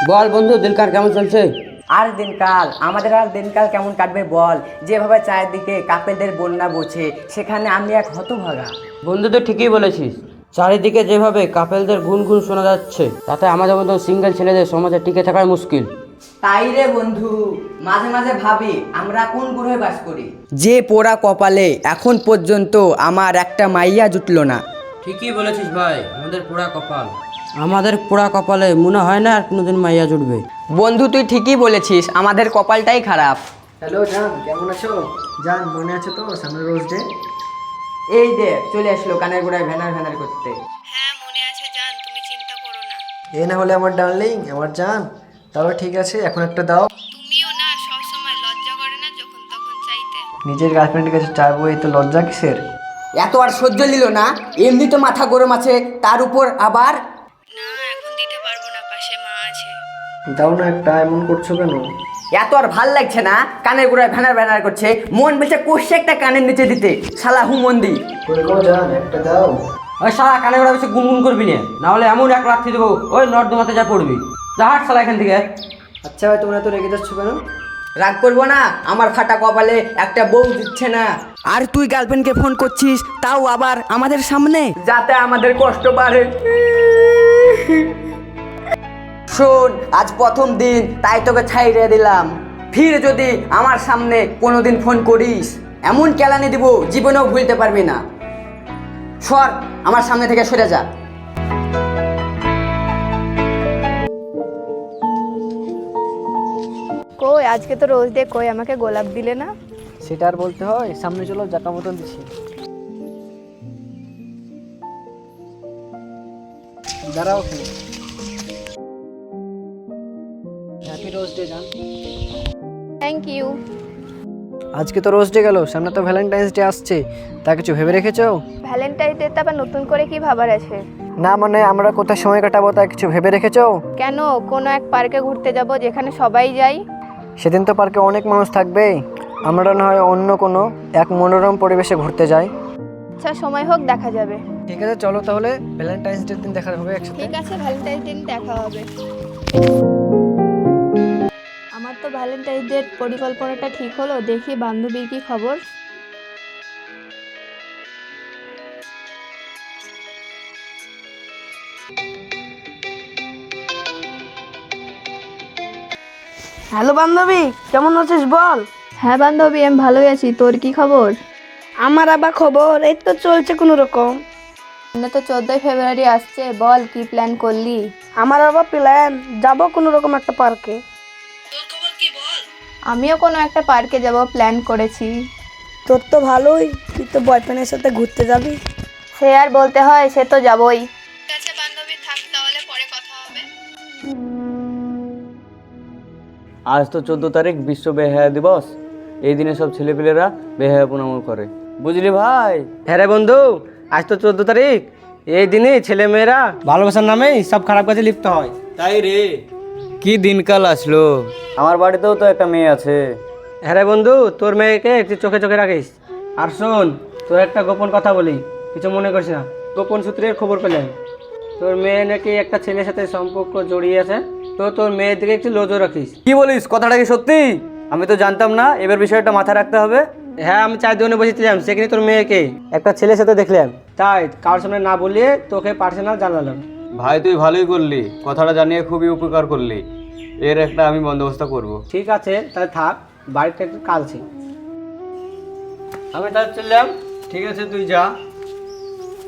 বল বন্ধু, দিনকাল কেমন চলছে? আর দিনকাল আমাদের আর দিনকাল কেমন কাটবে বল? যেভাবে চারিদিকে কাপেলদের বন্যা বইছে, সেখানে আমি এক হতভাগা। বন্ধু তো ঠিকই বলেছিস, চারিদিকে যেভাবে কাপেলদের গুনগুন শোনা যাচ্ছে, তাতে আমাদের মতো সিঙ্গেল ছেলেদের সমাজে টিকে থাকাই মুশকিল। তাই রে বন্ধু, মাঝে মাঝে ভাবি আমরা কোন গ্রহে বাস করি, যে পোড়া কপালে এখন পর্যন্ত আমার একটা মাইয়া জুটলো না। ঠিকই বলেছিস ভাই, আমাদের পোড়া কপাল। আমাদের পোড়া কপালে মনে হয় না আর কোনোদিন মাইয়া জুটবে। বন্ধু তুই ঠিকই বলেছিস, আমাদের কপালটাই খারাপ। হ্যালো জান, কেমন আছো? জান, মনে আছে তো সামনে রোজ ডে? এই দে চলে আসলো কানের গোড়ায় ভ্যানার ভ্যানার করতে। হ্যাঁ মনে আছে জান, তুমি চিন্তা করো না। এ না হলে আমার ডার্লিং, আমার জান। তাহলে ঠিক আছে, এখন একটা দাও। তুমিও না সব সময় লজ্জা করে না যখন তখন চাইতে। নিজের গার্লফ্রেন্ডের কাছে চাইবো, এই তো লজ্জা কিসের? এত আর সহ্য নিল না, এমনি তো মাথা গরম আছে, তার উপর আবার না এখন দিতে পারবো না, পাশে মা আছে। দাও না একটা, এমন করছো কেন? এত আর ভাল লাগছে না, কানের গোড়ায় ভ্যানার ভ্যানার করছে, মন বলছে কষে একটা কানের নিচে দিতে, শালা হুমন্দি। কই গো জান, একটা দাও। ওই শালা কানে গোড়া বেশি গুনগুন করবি না, না হলে এমন এক লাথি দেবো ওই নর্দমাতে যা পড়বি। যা হাট শালা এখান থেকে। আচ্ছা ভাই, তোমরা তো রেগে যাচ্ছ কেন? রাগ করবো না, আমার ফাটা কপালে একটা বউ দিচ্ছে না, আর তুই গার্লফ্রেন্ডকে ফোন করছিস, তাও আবার আমাদের সামনে, যাতে আমাদের কষ্ট বাড়ে। শোন, আজ প্রথম দিন তাই তোকে ছাইড়ে দিলাম, ফির যদি আমার সামনে কোনোদিন ফোন করিস, এমন কেলানি দিব জীবনেও ভুলতে পারবি না। সর আমার সামনে থেকে সরে যা। কই আজকে তো রোজ ডে, কই আমাকে গোলাপ দিলে না? সেটা আর বলতে হয়, সামনে চলো, জাকা মতন দিচ্ছি। দাঁড়াও, হ্যাপি রোজ ডে জান। Thank you. আজকে তো রোজ ডে গেল, সামনে তো ভ্যালেন্টাইন্স ডে আসছে, তা কিছু ভেবে রেখেছো? ভ্যালেন্টাইন ডে আবার নতুন করে কি ভাবার আছে? না মানে আমরা কোথায় সময় কাটাবো তা কিছু ভেবে রেখেছো? কেন, কোনো এক পার্কে ঘুরতে যাব যেখানে সবাই যায়। সেদিন তো পার্কে অনেক মানুষ থাকবে, আমরা না হয় অন্য কোনো এক মনোরম পরিবেশে ঘুরতে যাই। আচ্ছা সময় হোক, দেখা যাবে। ঠিক আছে চলো তাহলে, ভ্যালেন্টাইন্স ডে দিন দেখা হবে একসাথে। ঠিক আছে, ভ্যালেন্টাইন দিন দেখা হবে। আমার তো ভ্যালেন্টাইন ডের পরিকল্পনাটা ঠিক হলো, দেখি বান্ধবীর কি খবর। হ্যালো বান্ধবী, কেমন আছিস বল? হ্যাঁ বান্ধবী, আমি ভালোই আছি, তোর কি খবর? আমার আবার খবর এই তো চলছে কোনো রকম। সামনে তো 14ই ফেব্রুয়ারি আসছে, বল কি প্ল্যান করলি? আমার আবার প্ল্যান, যাব কোনো রকম একটা পার্কে। আমিও কোনো একটা পার্কে যাব প্ল্যান করেছি। তোর তো ভালোই, তুই তো বয়ফ্রেন্ডের সাথে ঘুরতে যাবি। সে আর বলতে হয়, সে তো যাবই। ঠিক আছে বান্ধবী, থাক তাহলে, পরে কথা হবে। আজ তো 14 তারিখ, বিশ্ব বেহায়া দিবস। এই দিনে সব ছেলেপেলেরা বেহায়াপনা করে, বুঝলি ভাই? হ্যাঁ রে বন্ধু, আজ তো 14 তারিখ, এই দিনে ছেলে মেয়েরা ভালোবাসার নামেই সব খারাপ কাজে লিপ্ত হয়। তাই রে, কি দিনকাল আসলো। আমার বাড়িতেও তো একটা মেয়ে আছে। হ্যাঁ রে বন্ধু, তোর মেয়েকে একটু চোখে চোখে রাখিস। আর শোন, তোর একটা গোপন কথা বলি, কিছু মনে করিস না। গোপন সূত্রের খবর পেলাম, তোর মেয়ে নাকি একটা ছেলের সাথে সম্পর্ক জড়িয়ে আছে, তো তোর মেয়ের দিকে একটু নজর রাখিস। কি বলিস, কথাটা কি সত্যি? আমি তো জানতাম না, এবার বিষয়টা মাথায় রাখতে হবে। হ্যাঁ, আমি চায়ের দোকানে বসেছিলাম, সেখানে তোর মেয়েকে একটা ছেলের সাথে দেখলাম, তাই কারোর সামনে না বলিয়ে তোকে পার্সোনাল জানালাম। ভাই তুই ভালোই করলি, কথাটা জানিয়ে খুবই উপকার করলি। এর একটা আমি বন্দোবস্ত করব। ঠিক আছে তাহলে থাক, বাড়িতে একটু কাজ আছে, আমি তাহলে চললাম। ঠিক আছে তুই যা,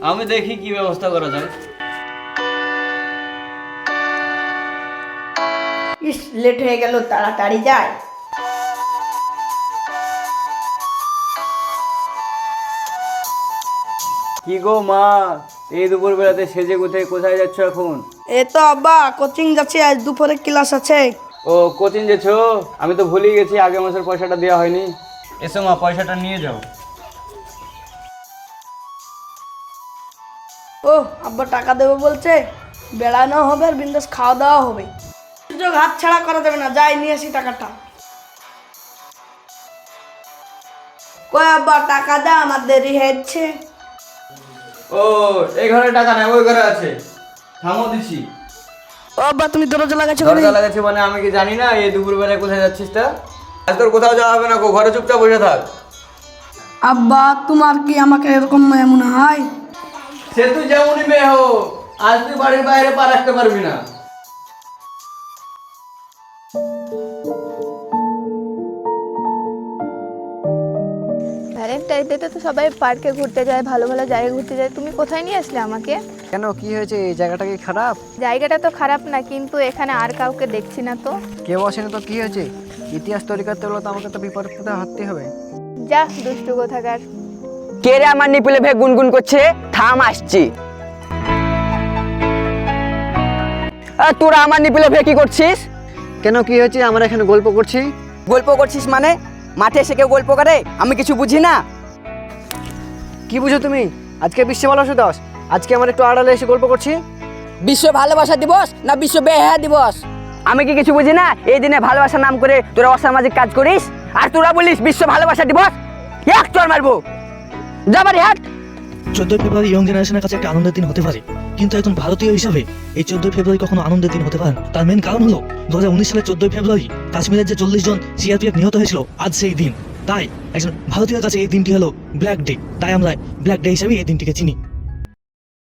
আমি দেখি কি ব্যবস্থা করা যায়। ইস, লেট হয়ে গেল, তাড়াতাড়ি যায়। কি গো মা, এই দুপুর বেলাতে সেজে গুথে কোথায় যাচ্ছ এখন? এ তো আব্বা কোচিং যাচ্ছি, আজ দুপুরে ক্লাস আছে। ও কোচিং যেছো? আমি তো ভুলেই গেছি, আগের মাসের পয়সাটা দেওয়া হয়নি। এসো মা, পয়সাটা নিয়ে যাও। ও আব্বা টাকা দেবো বলছে, বেড়ানো হবে আর বিন্দাস খাওয়া দাওয়া হবে। সুযোগ হাত ছাড়া করা যাবে না, যাই নিয়ে আসি টাকাটা। কই আব্বা টাকা দা, আমার দেরি হচ্ছে। ও এই ঘরে টাকা নাই, ওই ঘরে আছে। থামো দিছি। ও আব্বা তুমি দরজা লাগাচ্ছো কেন? দরজা লাগাচ্ছি মানে আমি কি জানি না এই দুপুরবেলায় কোথায় যাচ্ছিস তা? আজ তোর কোথাও যাওয়া হবে না, ঘরে চুপচাপ বসে থাক। আব্বা তোমার কি আমাকে এরকম মনে হয়? সে তুই যেমনই মেয়ে হোক, আজ তুই বাড়ির বাইরে পা রাখতে পারবি না। ভ্যালেন্টাইন ডেতে তো সবাই পার্কে ঘুরতে যায়, ভালো ভালো জায়গায় ঘুরতে যায়, তুমি কোথায় নিয়ে আসলে আমাকে? কেন, কি হয়েছে? এই জায়গাটা কি খারাপ? জায়গাটা তো খারাপ না, কিন্তু এখানে আর কাউকে দেখছি না তো। কেউ আসেনি তো কি হয়েছে? ইতিহাস তৈরি করতে হলে তো আমাকে তো বিপরীতে হাঁটতে হবে। যা দুষ্টু কোথাকার। কে রে আমার নিপুলে ভে গুনগুন করছে? থাম, আসছি। তোরা আমার নিপুলে ভে কি করছিস? কেন, কি হয়েছে? আমরা এখানে গল্প করছি। গল্প করছিস মানে? মাঠে এসে কেউ গল্প করে? আমি কিছু বুঝি না। কি বুঝো তুমি? আজকে বিশ্ব ভালোবাসা দিবস, আজকে আমরা একটু আড়ালে এসে গল্প করছি। বিশ্ব ভালোবাসা দিবস না বিশ্ব বেহায়া দিবস? আমি কি কিছু বুঝি না? এই দিনে ভালোবাসার নাম করে তোরা অসামাজিক কাজ করিস, আর তোরা বলিস বিশ্ব ভালোবাসা দিবস? এক চড় মারবো, যাবারি হাট। 14 ফেব্রুয়ারি ইয়ং জেনারেশনের কাছে একটা আনন্দের দিন হতে পারে, কিন্তু একজন ভারতীয় হিসাবে এই 14 ফেব্রুয়ারি কখনো আনন্দের দিন হতে পারে না। তার মেন কারণ হলো 2019 সালের 14 ফেব্রুয়ারি কাশ্মীরের যে 40 জন সিআরপিএফ নিহত হয়েছিল, আজ সেই দিন। তাই একজন ভারতীয়ের কাছে এই দিনটি হলো ব্ল্যাক ডে, তাই আমরা ব্ল্যাক ডে হিসাবে এই দিনটিকে চিনি।